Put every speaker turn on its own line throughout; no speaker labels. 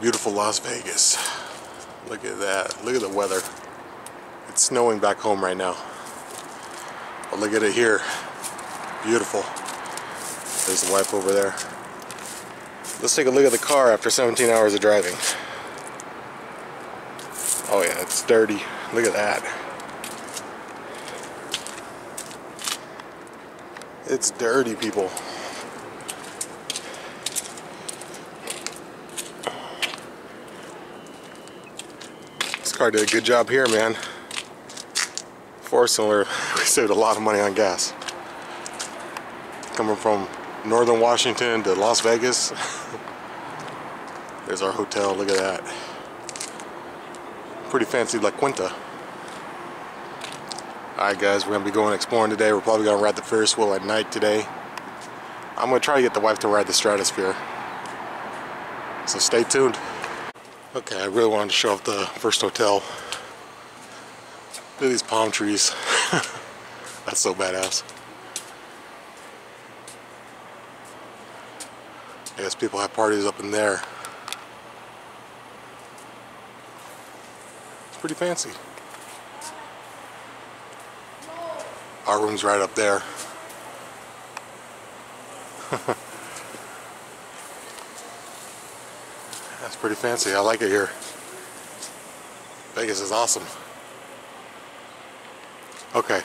Beautiful Las Vegas. Look at that. Look at the weather. It's snowing back home right now. But look at it here. Beautiful. There's the wife over there. Let's take a look at the car after 17 hours of driving. Oh yeah, it's dirty. Look at that. It's dirty, people. This car did a good job here, man. 4-cylinder, we saved a lot of money on gas. Coming from northern Washington to Las Vegas. There's our hotel, look at that. Pretty fancy La Quinta. Alright guys, we're going to be going exploring today. We're probably going to ride the Ferris wheel at night today. I'm going to try to get the wife to ride the Stratosphere. So stay tuned. Okay, I really wanted to show off the first hotel. Look at these palm trees. That's so badass. I guess people have parties up in there. It's pretty fancy. Our room's right up there. That's pretty fancy. I like it here. Vegas is awesome. Okay.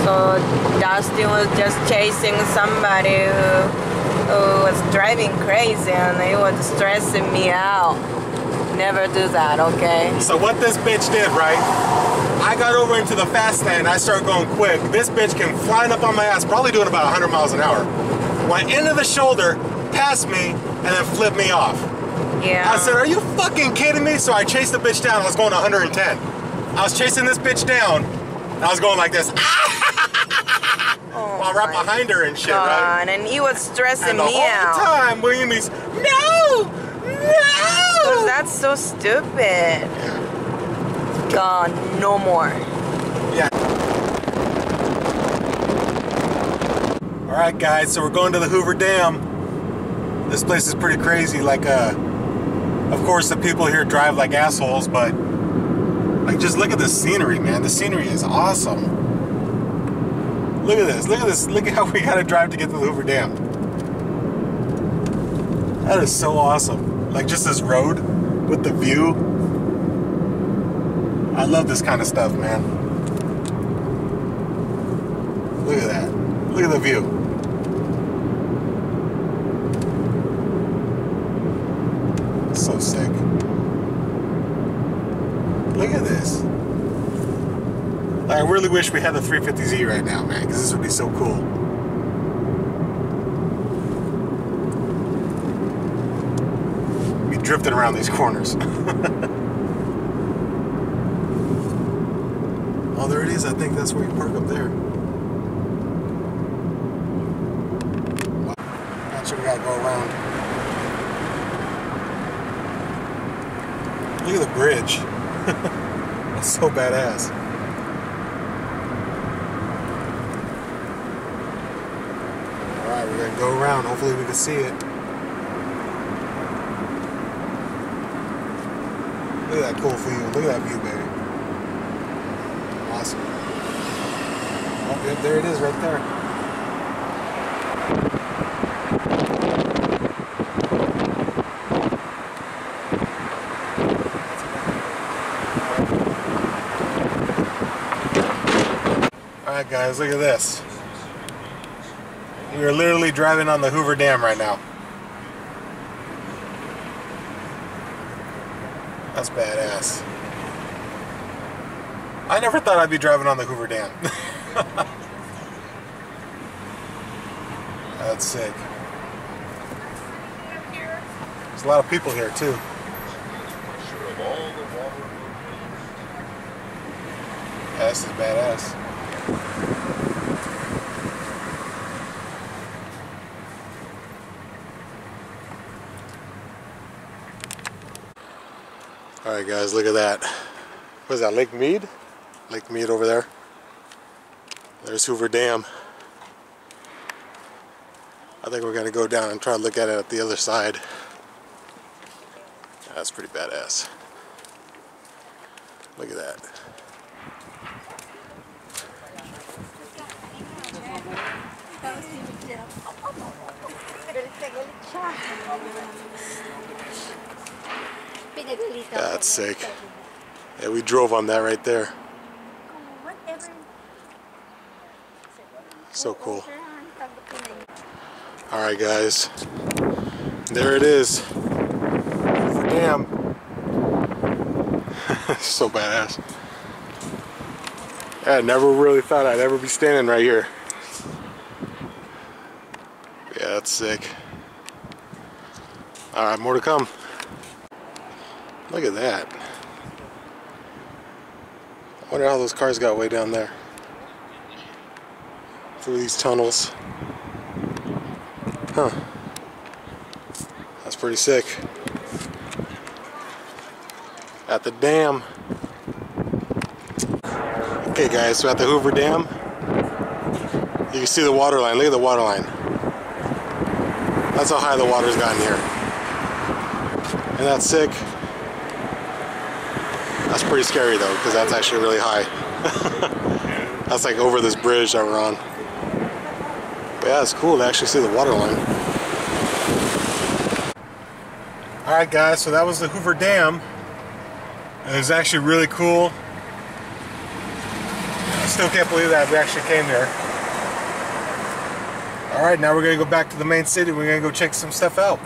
So Dustin was just chasing somebody who was driving crazy, and it was stressing me out. Never do that, okay?
So what this bitch did, right? I got over into the fast lane. I started going quick. This bitch came flying up on my ass, probably doing about 100 miles an hour. Went into the shoulder, passed me, and then flipped me off.
Yeah.
I said, are you fucking kidding me? So I chased the bitch down. I was going 110. I was chasing this bitch down, and I was going like this. While right behind her and shit, right?
And he was stressing
me out. And the whole time, William's, no!
Because that's so stupid. God, no more.
Yeah. Alright guys, so we're going to the Hoover Dam. This place is pretty crazy. Like, of course the people here drive like assholes, but like, just look at the scenery, man. The scenery is awesome. Look at this, look at this, look at how we gotta drive to get to the Hoover Dam. That is so awesome. Like, just this road with the view. I love this kind of stuff, man. Look at that. Look at the view. So sick. Look at this. I really wish we had the 350Z right now, man, because this would be so cool. Be drifting around these corners. Oh, there it is. I think that's where you park up there. Actually, we gotta go around. Look at the bridge. That's so badass. Alright, we're gonna go around. Hopefully we can see it. Look at that cool view. Look at that view, baby. Awesome. Oh, yep, there it is right there. Alright guys, look at this. We are literally driving on the Hoover Dam right now. That's badass. I never thought I'd be driving on the Hoover Dam. That's sick. There's a lot of people here too. Yeah, this is badass. Alright guys, look at that. What is that, Lake Mead? Lake Mead over there. There's Hoover Dam. I think we're gonna go down and try to look at it at the other side. That's pretty badass. Look at that. That's sick. Yeah, we drove on that right there. So cool. Alright guys, there it is. Hoover Dam. So badass. Yeah, I never really thought I'd ever be standing right here. Yeah, that's sick. Alright, more to come. Look at that. I wonder how those cars got way down there. Through these tunnels. Huh. That's pretty sick. At the dam. Okay guys, so at the Hoover Dam, you can see the water line. Look at the water line. That's how high the water's gotten here. And that's sick. That's pretty scary though, because that's actually really high. That's like over this bridge that we're on. But yeah, it's cool to actually see the water line. Alright guys, so that was the Hoover Dam. It was actually really cool. I still can't believe that we actually came here. Alright, now we're going to go back to the main city. We're going to go check some stuff out.